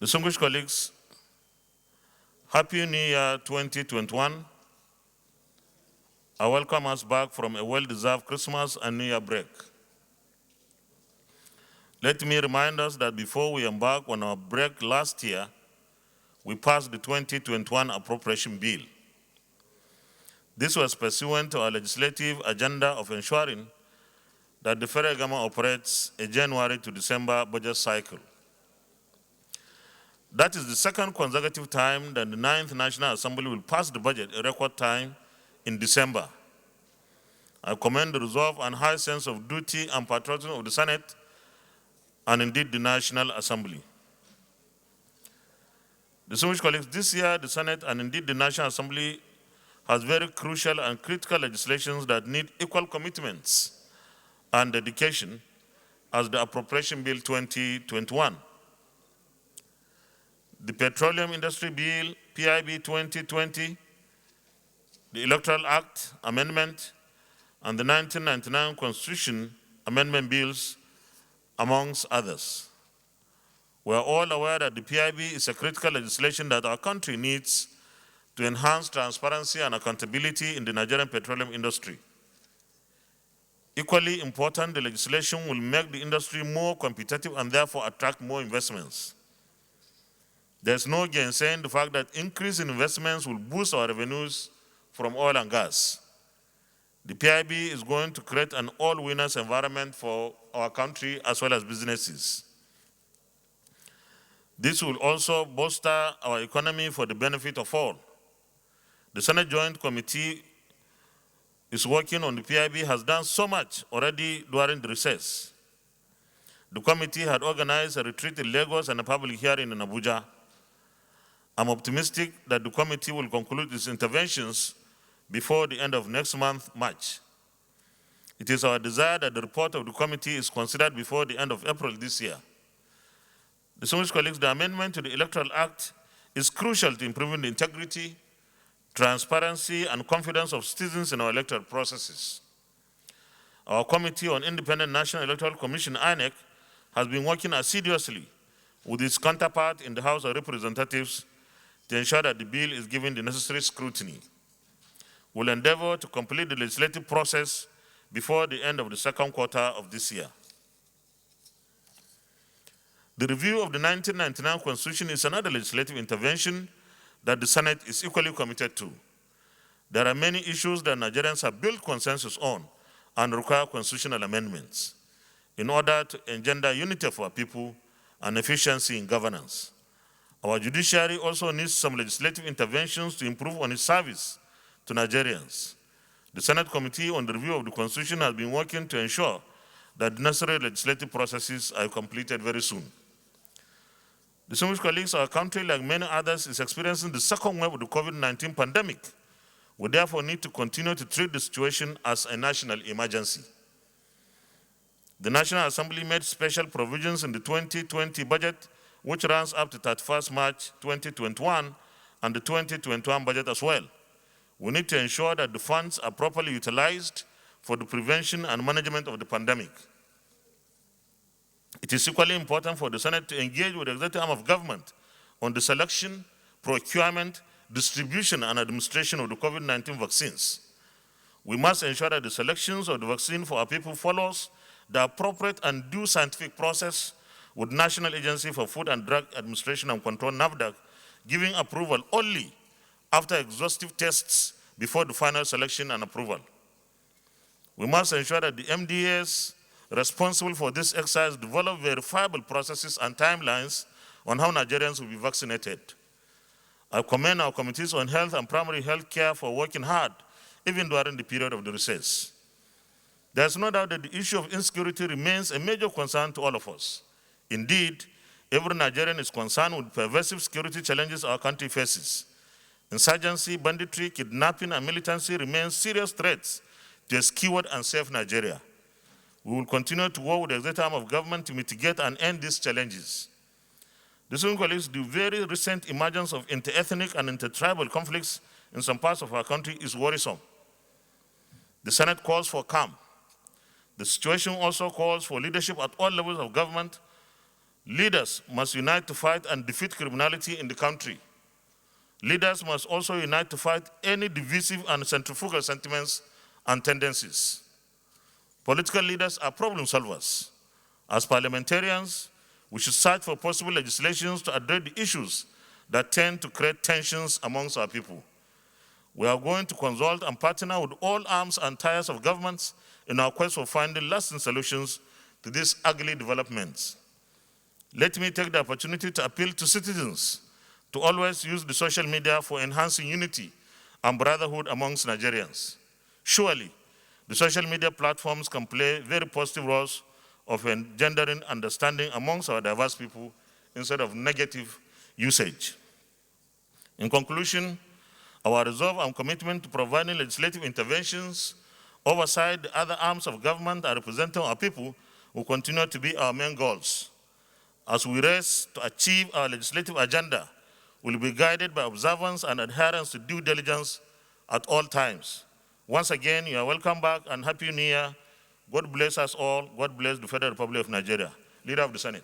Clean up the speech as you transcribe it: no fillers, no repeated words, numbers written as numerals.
Distinguished colleagues, Happy New Year 2021. I welcome us back from a well-deserved Christmas and New Year break. Let me remind us that before we embark on our break last year, we passed the 2021 appropriation bill. This was pursuant to our legislative agenda of ensuring that the federal government operates a January to December budget cycle. That is the second consecutive time that the 9th National Assembly will pass the budget in record time in December. I commend the resolve and high sense of duty and patriotism of the Senate and indeed the National Assembly. Distinguished colleagues, this year the Senate and indeed the National Assembly has very crucial and critical legislations that need equal commitments and dedication as the Appropriation Bill 2021. The Petroleum Industry Bill, PIB 2020, the Electoral Act Amendment, and the 1999 Constitution Amendment Bills, amongst others. We are all aware that the PIB is a critical legislation that our country needs to enhance transparency and accountability in the Nigerian petroleum industry. Equally important, the legislation will make the industry more competitive and therefore attract more investments. There's no gainsaying the fact that increase in investments will boost our revenues from oil and gas. The PIB is going to create an all-winners environment for our country as well as businesses. This will also bolster our economy for the benefit of all. The Senate Joint Committee is working on the PIB, has done so much already during the recess. The committee had organized a retreat in Lagos and a public hearing in Abuja. I'm optimistic that the committee will conclude its interventions before the end of next month, March. It is our desire that the report of the committee is considered before the end of April this year. Distinguished colleagues, the amendment to the Electoral Act is crucial to improving the integrity, transparency, and confidence of citizens in our electoral processes. Our Committee on Independent National Electoral Commission, INEC, has been working assiduously with its counterpart in the House of Representatives to ensure that the bill is given the necessary scrutiny. We'll endeavor to complete the legislative process before the end of the second quarter of this year. The review of the 1999 Constitution is another legislative intervention that the Senate is equally committed to. There are many issues that Nigerians have built consensus on and require constitutional amendments in order to engender unity for our people and efficiency in governance. Our judiciary also needs some legislative interventions to improve on its service to Nigerians. The Senate Committee on the Review of the Constitution has been working to ensure that the necessary legislative processes are completed very soon. Distinguished colleagues, our country, like many others, is experiencing the second wave of the COVID-19 pandemic. We therefore need to continue to treat the situation as a national emergency. The National Assembly made special provisions in the 2020 budget, which runs up to 31st March 2021, and the 2021 budget as well. We need to ensure that the funds are properly utilized for the prevention and management of the pandemic. It is equally important for the Senate to engage with the executive arm of government on the selection, procurement, distribution, and administration of the COVID-19 vaccines. We must ensure that the selections of the vaccine for our people follows the appropriate and due scientific process, with National Agency for Food and Drug Administration and Control, NAFDAC, giving approval only after exhaustive tests before the final selection and approval. We must ensure that the MDAs responsible for this exercise develop verifiable processes and timelines on how Nigerians will be vaccinated. I commend our committees on health and primary health care for working hard, even during the period of the recess. There's no doubt that the issue of insecurity remains a major concern to all of us. Indeed, every Nigerian is concerned with pervasive security challenges our country faces. Insurgency, banditry, kidnapping, and militancy remain serious threats to a secured and safe Nigeria. We will continue to work with the executive arm of government to mitigate and end these challenges. Distinguished colleagues, the very recent emergence of inter-ethnic and inter-tribal conflicts in some parts of our country is worrisome. The Senate calls for calm. The situation also calls for leadership at all levels of government, Leaders must unite to fight and defeat criminality in the country. Leaders must also unite to fight any divisive and centrifugal sentiments and tendencies. Political leaders are problem solvers. As parliamentarians, we should search for possible legislations to address the issues that tend to create tensions amongst our people. We are going to consult and partner with all arms and tiers of governments in our quest for finding lasting solutions to these ugly developments. Let me take the opportunity to appeal to citizens to always use the social media for enhancing unity and brotherhood amongst Nigerians. Surely, the social media platforms can play very positive roles of engendering understanding amongst our diverse people instead of negative usage. In conclusion, our resolve and commitment to providing legislative interventions, oversight the other arms of government and representing our people will continue to be our main goals. As we race to achieve our legislative agenda, we will be guided by observance and adherence to due diligence at all times. Once again, you are welcome back and Happy New Year. God bless us all. God bless the Federal Republic of Nigeria. Leader of the Senate.